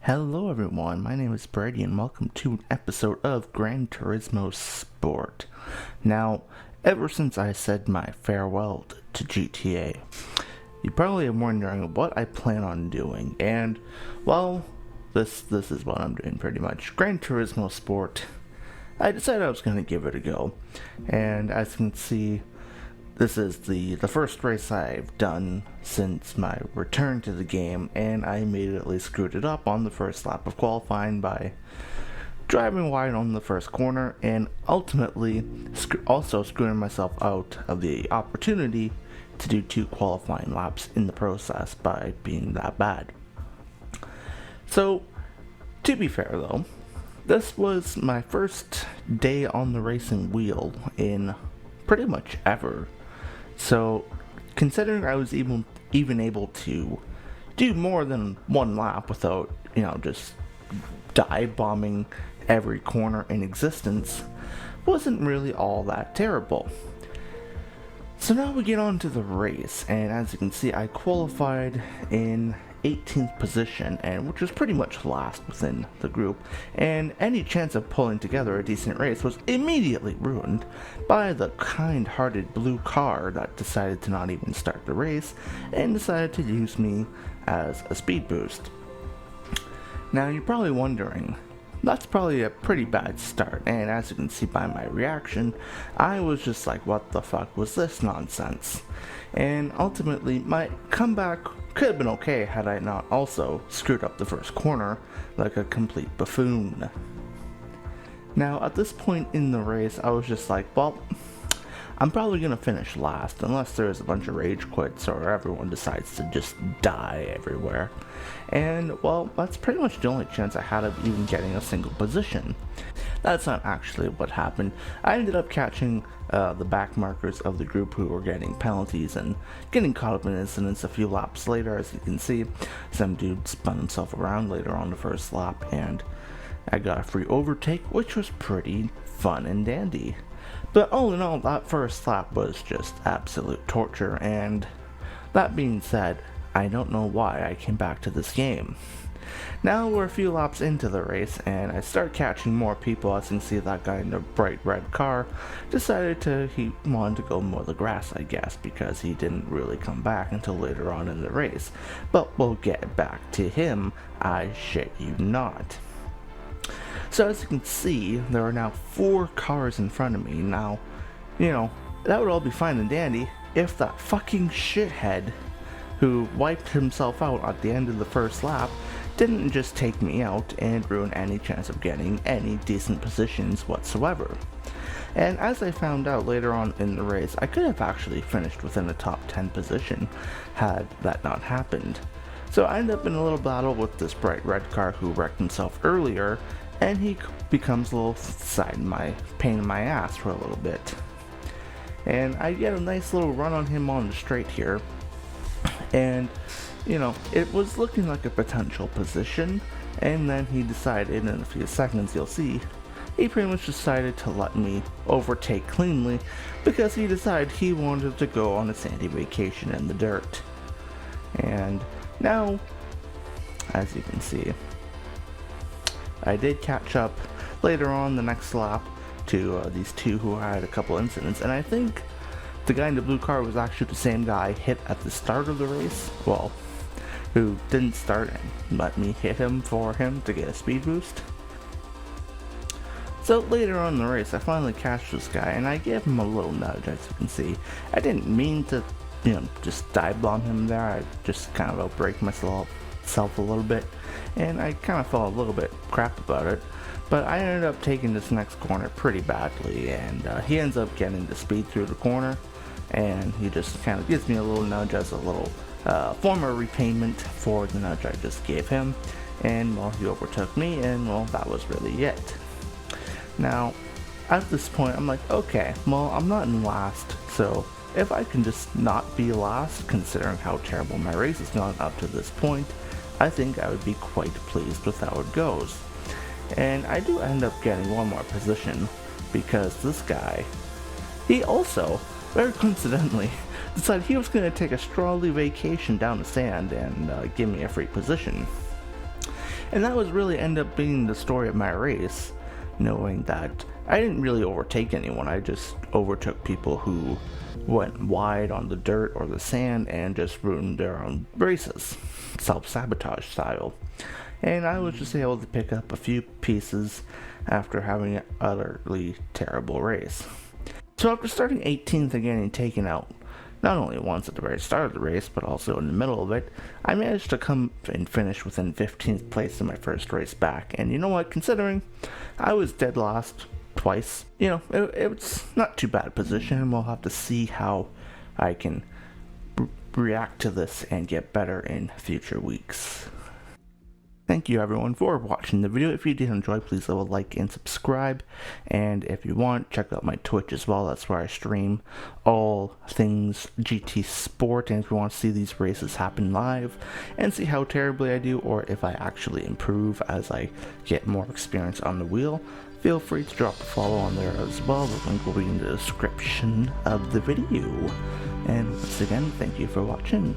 Hello everyone, my name is Brady and welcome to an episode of Gran Turismo Sport. Now, ever since I said my farewell to GTA, you probably are wondering what I plan on doing, and, well, this is what I'm doing pretty much. Gran Turismo Sport, I decided I was going to give it a go, and as you can see, this is the first race I've done since my return to the game, and I immediately screwed it up on the first lap of qualifying by driving wide on the first corner, and ultimately also screwing myself out of the opportunity to do 2 qualifying laps in the process by being that bad. So, to be fair though, this was my first day on the racing wheel in pretty much ever. So, considering I was even able to do more than 1 lap without, just dive bombing every corner in existence, wasn't really all that terrible. So now we get on to the race, and as you can see, I qualified in 18th position, and which was pretty much last within the group, and any chance of pulling together a decent race was immediately ruined by the kind-hearted blue car that decided to not even start the race and decided to use me as a speed boost. Now you're probably wondering, that's probably a pretty bad start, and as you can see by my reaction, I was just like, what the fuck was this nonsense? And ultimately, my comeback could have been okay had I not also screwed up the first corner like a complete buffoon. Now, at this point in the race, I was just like, well, I'm probably going to finish last unless there's a bunch of rage quits or everyone decides to just die everywhere. And, well, that's pretty much the only chance I had of even getting a single position. That's not actually what happened. I ended up catching the back markers of the group who were getting penalties and getting caught up in incidents a few laps later. As you can see, some dude spun himself around later on the first lap, and I got a free overtake, which was pretty fun and dandy. But all in all, that first lap was just absolute torture, and that being said, I don't know why I came back to this game. Now we're a few laps into the race, and I start catching more people. As you can see, that guy in the bright red car decided he wanted to go mow the grass, I guess, because he didn't really come back until later on in the race. But we'll get back to him, I shit you not. So as you can see, there are now 4 cars in front of me. Now, that would all be fine and dandy if that fucking shithead who wiped himself out at the end of the first lap didn't just take me out and ruin any chance of getting any decent positions whatsoever. And as I found out later on in the race, I could have actually finished within the top 10 position had that not happened. So I ended up in a little battle with this bright red car who wrecked himself earlier, and he becomes a little pain in my ass for a little bit. And I get a nice little run on him on the straight here, and it was looking like a potential position, and then he decided, in a few seconds you'll see, he pretty much decided to let me overtake cleanly because he decided he wanted to go on a sandy vacation in the dirt. And now, as you can see, I did catch up later on the next lap to these 2 who had a couple incidents, and I think the guy in the blue car was actually the same guy I hit at the start of the race, well, who didn't start and let me hit him for him to get a speed boost. So later on in the race, I finally catched this guy, and I gave him a little nudge. As you can see, I didn't mean to, just dive bomb him there. I just kind of outbrake myself a little bit, and I kind of felt a little bit crap about it. But I ended up taking this next corner pretty badly, and he ends up getting the speed through the corner, and he just kind of gives me a little nudge as a little form of repayment for the nudge I just gave him, and well, he overtook me, and well, that was really it. Now, at this point, I'm like, okay, well, I'm not in last, so if I can just not be last, considering how terrible my race has gone up to this point, I think I would be quite pleased with how it goes. And I do end up getting 1 more position, because this guy, he also, very coincidentally, decided he was going to take a strawberry vacation down the sand and give me a free position. And that was really ended up being the story of my race, knowing that I didn't really overtake anyone. I just overtook people who went wide on the dirt or the sand and just ruined their own races, self-sabotage style. And I was just able to pick up a few pieces after having an utterly terrible race. So after starting 18th and getting taken out not only once at the very start of the race, but also in the middle of it, I managed to come and finish within 15th place in my first race back. And you know what, considering I was dead last twice, it's not too bad a position. We'll have to see how I can react to this and get better in future weeks. Thank you everyone for watching the video. If you did enjoy, please leave a like and subscribe. And if you want, check out my Twitch as well. That's where I stream all things GT Sport. And if you want to see these races happen live and see how terribly I do, or if I actually improve as I get more experience on the wheel, feel free to drop a follow on there as well. The link will be in the description of the video. And once again, thank you for watching.